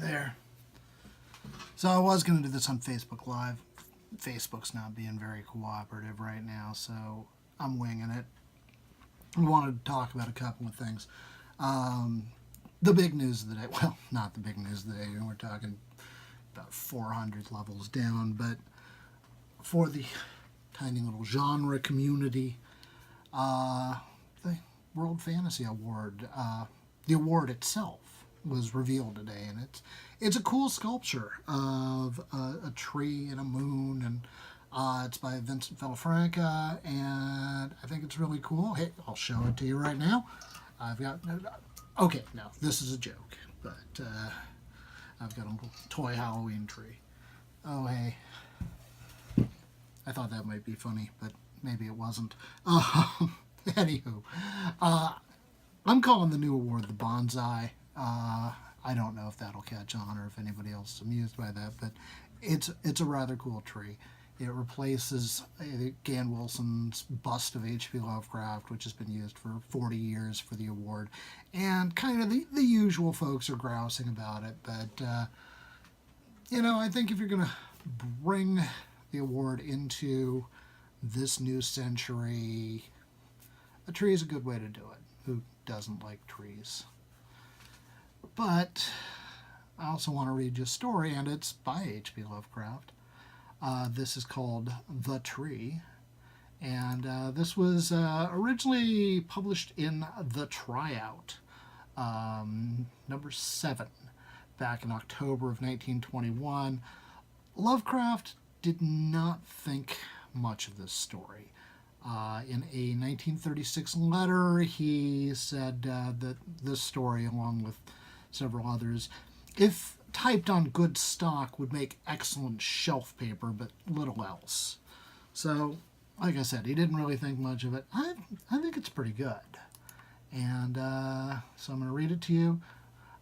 there. So I was going to do this on Facebook Live. Facebook's not being very cooperative right now, so I'm winging it. I wanted to talk about a couple of things. The big news of the day, well, not the big news of the day, we're talking about 400 levels down, but for the tiny little genre community, the World Fantasy Award, the award itself was revealed today, and it's a cool sculpture of a tree and a moon, and it's by Vincent Villafranca, and I think it's really cool. Hey, I'll show it to you right now. I've got, okay, no, this is a joke, but I've got a little toy Halloween tree. Oh, hey. I thought that might be funny, but maybe it wasn't. Anywho, I'm calling the new award the Bonsai. I don't know if that'll catch on or if anybody else is amused by that, but it's a rather cool tree. It replaces Gan Wilson's bust of H.P. Lovecraft, which has been used for 40 years for the award. And kind of the usual folks are grousing about it, but, I think if you're going to bring the award into this new century, a tree is a good way to do it. Who doesn't like trees? But I also want to read you a story, and it's by H.P. Lovecraft. This is called The Tree, and this was originally published in The Tryout, number 7, back in October of 1921. Lovecraft did not think much of this story. In a 1936 letter, he said that this story, along with several others, if typed on good stock, would make excellent shelf paper, but little else. So, like I said, he didn't really think much of it. I think it's pretty good. And so I'm going to read it to you.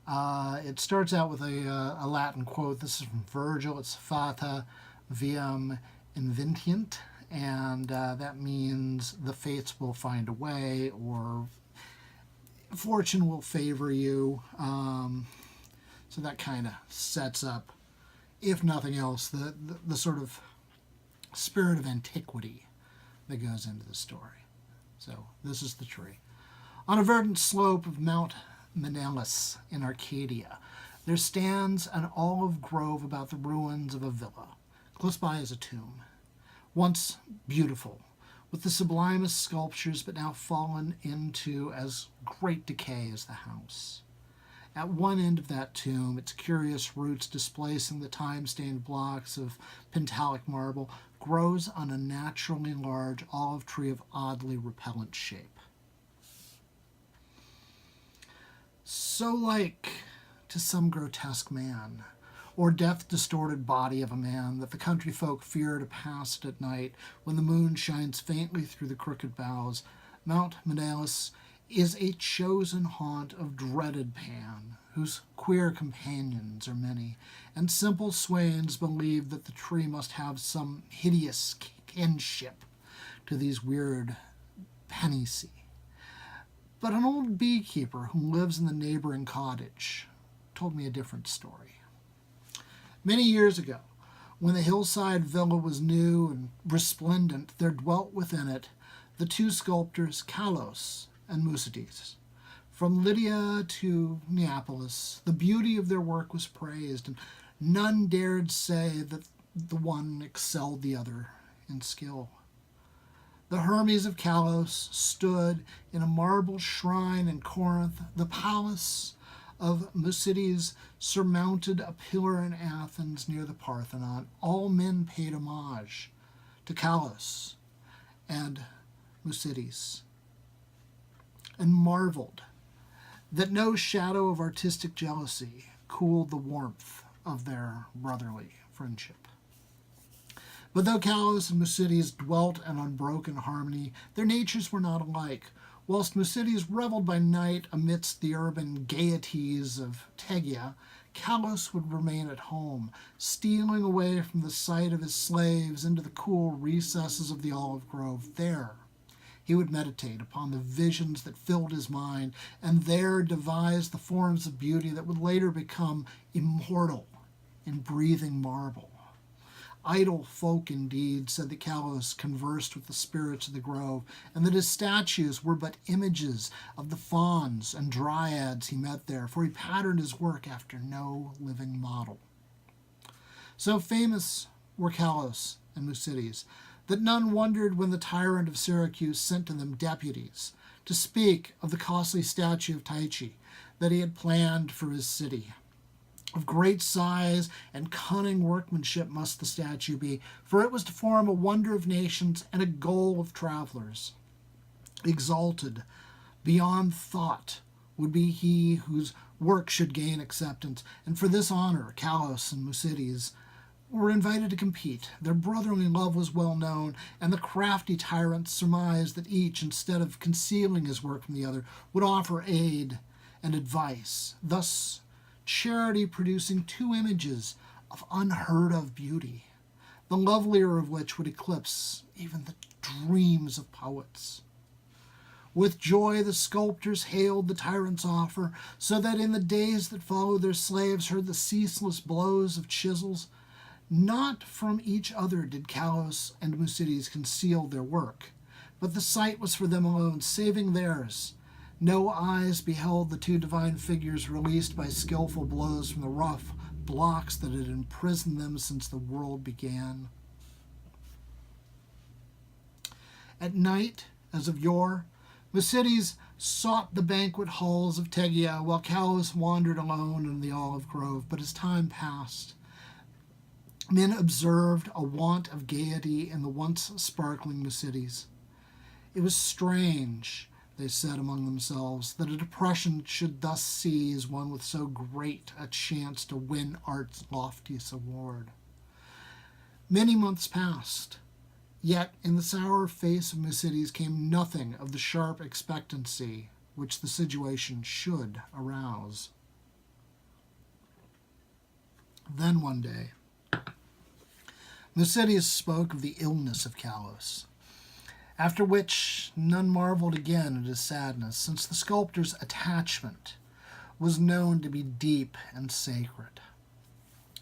It starts out with a Latin quote. This is from Virgil. It's Fata viam inventient, and that means the fates will find a way, or fortune will favor you. So that kind of sets up, if nothing else, the sort of spirit of antiquity that goes into the story. So this is the tree. On a verdant slope of Mount Menelus in Arcadia, there stands an olive grove about the ruins of a villa. Close by is a tomb, once beautiful, with the sublimest sculptures, but now fallen into as great decay as the house. At one end of that tomb, its curious roots displacing the time-stained blocks of pentalic marble, grows an unnaturally large olive tree of oddly repellent shape. So like to some grotesque man, or death-distorted body of a man, that the country folk fear to pass it at night when the moon shines faintly through the crooked boughs, Mount Menelus is a chosen haunt of dreaded Pan, whose queer companions are many, and simple swains believe that the tree must have some hideous kinship to these weird Panisi. But an old beekeeper who lives in the neighboring cottage told me a different story. Many years ago, when the hillside villa was new and resplendent, there dwelt within it the two sculptors Kalos and Musides. From Lydia to Neapolis, the beauty of their work was praised, and none dared say that the one excelled the other in skill. The Hermes of Kalos stood in a marble shrine in Corinth. The palace of Musides surmounted a pillar in Athens near the Parthenon. All men paid homage to Kalos and Musides, and marveled that no shadow of artistic jealousy cooled the warmth of their brotherly friendship. But though Kalos and Musides dwelt in unbroken harmony, their natures were not alike. Whilst Musides reveled by night amidst the urban gaieties of Tegea, Kalos would remain at home, stealing away from the sight of his slaves into the cool recesses of the olive grove. There, he would meditate upon the visions that filled his mind, and there devise the forms of beauty that would later become immortal in breathing marble. Idle folk, indeed, said that Callos conversed with the spirits of the grove, and that his statues were but images of the fauns and dryads he met there, for he patterned his work after no living model. So famous were Callos and Musides that none wondered when the tyrant of Syracuse sent to them deputies to speak of the costly statue of Tyche that he had planned for his city. Of great size and cunning workmanship must the statue be, for it was to form a wonder of nations and a goal of travelers. Exalted beyond thought would be he whose work should gain acceptance, and for this honor Callos and Musides were invited to compete. Their brotherly love was well known, and the crafty tyrants surmised that each, instead of concealing his work from the other, would offer aid and advice, thus charity producing two images of unheard-of beauty, the lovelier of which would eclipse even the dreams of poets. With joy the sculptors hailed the tyrant's offer, so that in the days that followed their slaves heard the ceaseless blows of chisels. Not from each other did Callos and Musides conceal their work, but the sight was for them alone, saving theirs. No eyes beheld the two divine figures released by skillful blows from the rough blocks that had imprisoned them since the world began. At night, as of yore, Musides sought the banquet halls of Tegea, while Callos wandered alone in the olive grove. But as time passed, men observed a want of gaiety in the once sparkling Musides. It was strange, they said among themselves, that a depression should thus seize one with so great a chance to win art's loftiest award. Many months passed, yet in the sour face of Musides came nothing of the sharp expectancy which the situation should arouse. Then one day, Musides spoke of the illness of Callos, after which none marveled again at his sadness, since the sculptor's attachment was known to be deep and sacred.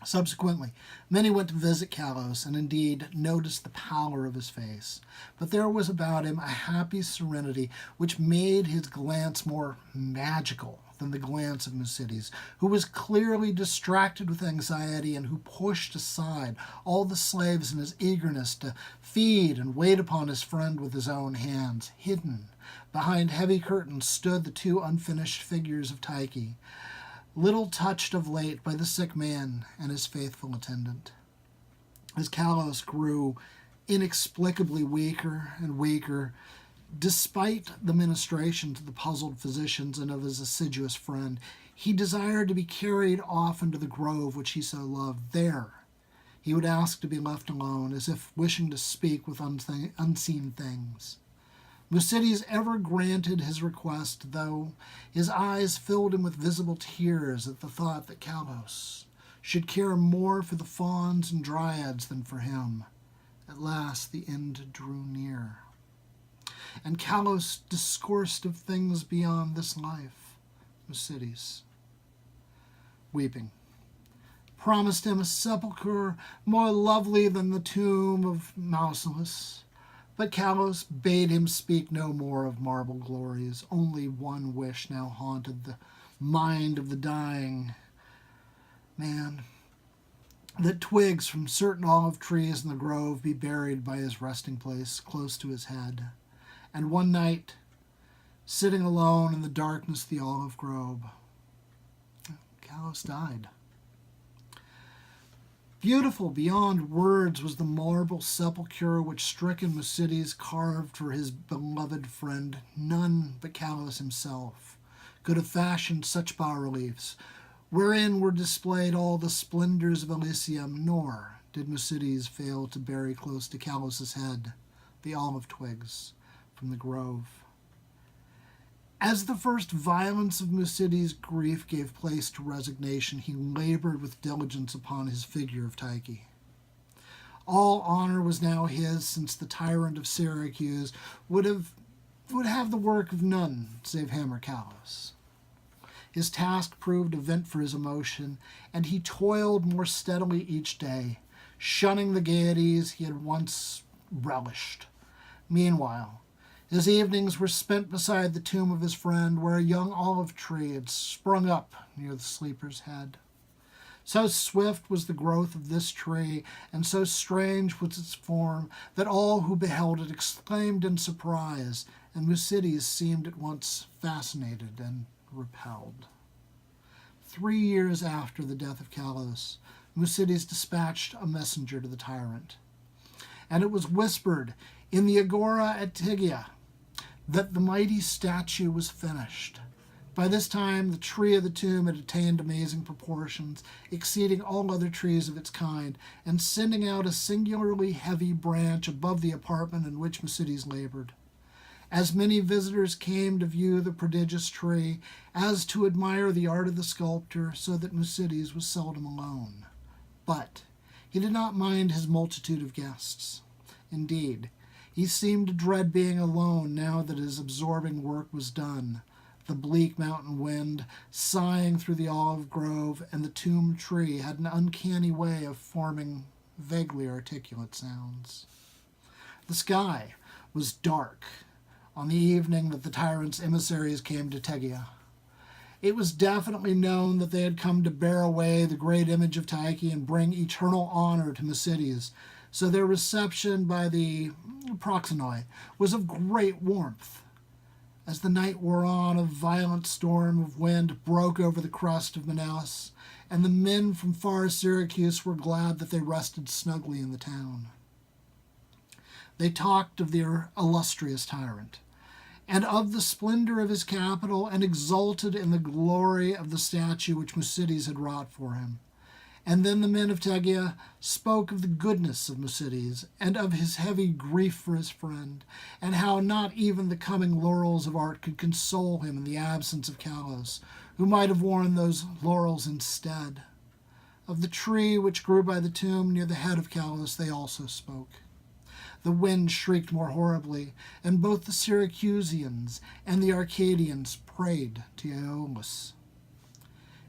Subsequently, many went to visit Callos, and indeed noticed the pallor of his face. But there was about him a happy serenity which made his glance more magical than the glance of Musides, who was clearly distracted with anxiety and who pushed aside all the slaves in his eagerness to feed and wait upon his friend with his own hands. Hidden behind heavy curtains stood the two unfinished figures of Tyche, little touched of late by the sick man and his faithful attendant. As Callos grew inexplicably weaker and weaker, despite the ministrations of the puzzled physicians and of his assiduous friend, he desired to be carried off into the grove which he so loved. There he would ask to be left alone, as if wishing to speak with unseen things. Musides ever granted his request, though his eyes filled him with visible tears at the thought that Callos should care more for the fauns and dryads than for him. At last the end drew near, and Callos discoursed of things beyond this life. Musides, weeping, promised him a sepulchre more lovely than the tomb of Mausolus. But Callos bade him speak no more of marble glories. Only one wish now haunted the mind of the dying man, that twigs from certain olive trees in the grove be buried by his resting place close to his head. And one night, sitting alone in the darkness of the olive grove, Callos died. Beautiful beyond words was the marble sepulchre which stricken Musides carved for his beloved friend. None but Callos himself could have fashioned such bas-reliefs, wherein were displayed all the splendors of Elysium, nor did Musides fail to bury close to Callos's head the olive twigs from the grove. As the first violence of Musides' grief gave place to resignation, he labored with diligence upon his figure of Tyche. All honor was now his, since the tyrant of Syracuse would have would have the work of none save him or Callus. His task proved a vent for his emotion, and he toiled more steadily each day, shunning the gaieties he had once relished. Meanwhile, his evenings were spent beside the tomb of his friend, where a young olive tree had sprung up near the sleeper's head. So swift was the growth of this tree, and so strange was its form, that all who beheld it exclaimed in surprise, and Musides seemed at once fascinated and repelled. 3 years after the death of Callus, Musides dispatched a messenger to the tyrant, and it was whispered in the agora at Tegea that the mighty statue was finished. By this time, the tree of the tomb had attained amazing proportions, exceeding all other trees of its kind, and sending out a singularly heavy branch above the apartment in which Musides labored. As many visitors came to view the prodigious tree as to admire the art of the sculptor, so that Musides was seldom alone. But he did not mind his multitude of guests. Indeed, he seemed to dread being alone now that his absorbing work was done. The bleak mountain wind, sighing through the olive grove, and the tomb tree had an uncanny way of forming vaguely articulate sounds. The sky was dark on the evening that the tyrant's emissaries came to Tegea. It was definitely known that they had come to bear away the great image of Tyche and bring eternal honor to Musides, so their reception by the proxenoi was of great warmth. As the night wore on, a violent storm of wind broke over the crest of Manaus, and the men from far Syracuse were glad that they rested snugly in the town. They talked of their illustrious tyrant, and of the splendor of his capital, and exulted in the glory of the statue which Musides had wrought for him. And then the men of Tegea spoke of the goodness of Musides, and of his heavy grief for his friend, and how not even the coming laurels of art could console him in the absence of Callus, who might have worn those laurels instead. Of the tree which grew by the tomb near the head of Callus they also spoke. The wind shrieked more horribly, and both the Syracusans and the Arcadians prayed to Aeolus.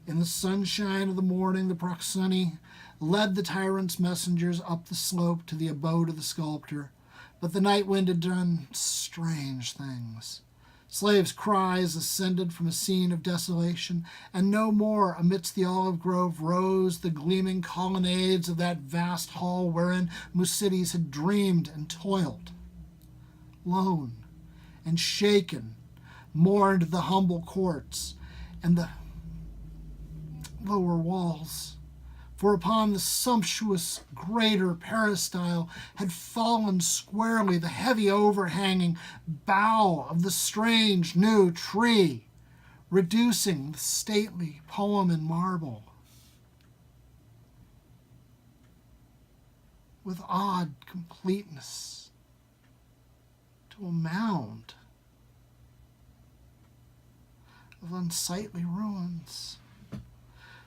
In the sunshine of the morning, the proxeni led the tyrant's messengers up the slope to the abode of the sculptor, but the night wind had done strange things. Slaves' cries ascended from a scene of desolation, and no more amidst the olive grove rose the gleaming colonnades of that vast hall wherein Musides had dreamed and toiled. Lone and shaken mourned the humble courts and the lower walls, for upon the sumptuous greater peristyle had fallen squarely the heavy overhanging bough of the strange new tree, reducing the stately poem in marble with odd completeness to a mound of unsightly ruins.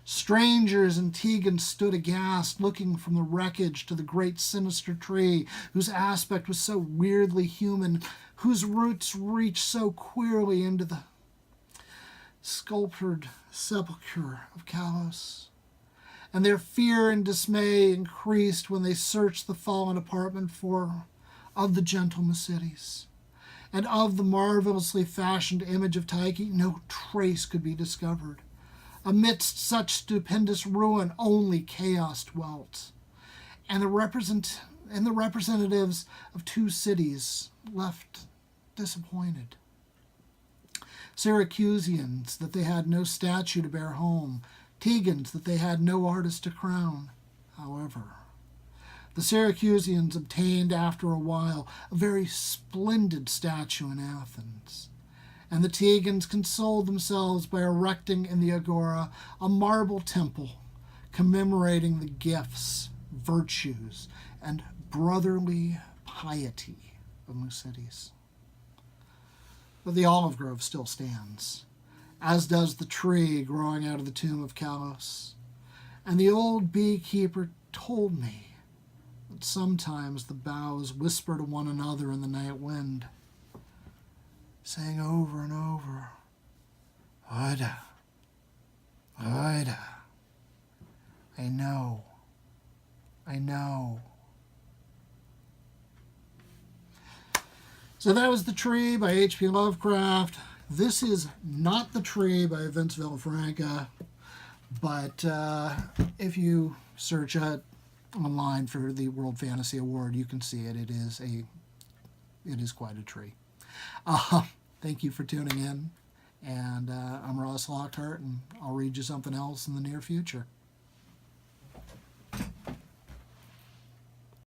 Strangers and Tegans stood aghast, looking from the wreckage to the great sinister tree, whose aspect was so weirdly human, whose roots reached so queerly into the sculptured sepulchre of Callus. And their fear and dismay increased when they searched the fallen apartment of the gentle Musides. And of the marvelously fashioned image of Tyche, no trace could be discovered. Amidst such stupendous ruin, only chaos dwelt, and the representatives of two cities left disappointed. Syracusans, that they had no statue to bear home, Tegans, that they had no artist to crown. However, the Syracusans obtained after a while a very splendid statue in Athens, and the Tegans consoled themselves by erecting in the agora a marble temple commemorating the gifts, virtues, and brotherly piety of Musides. But the olive grove still stands, as does the tree growing out of the tomb of Callus, and the old beekeeper told me that sometimes the boughs whisper to one another in the night wind, saying over and over, Oida, Oida. I know. I know. So that was The Tree by H.P. Lovecraft. This is not The Tree by Vince Villafranca, but if you search it online for the World Fantasy Award, you can see it. It is quite a tree. Thank you for tuning in, and I'm Ross Lockhart, and I'll read you something else in the near future.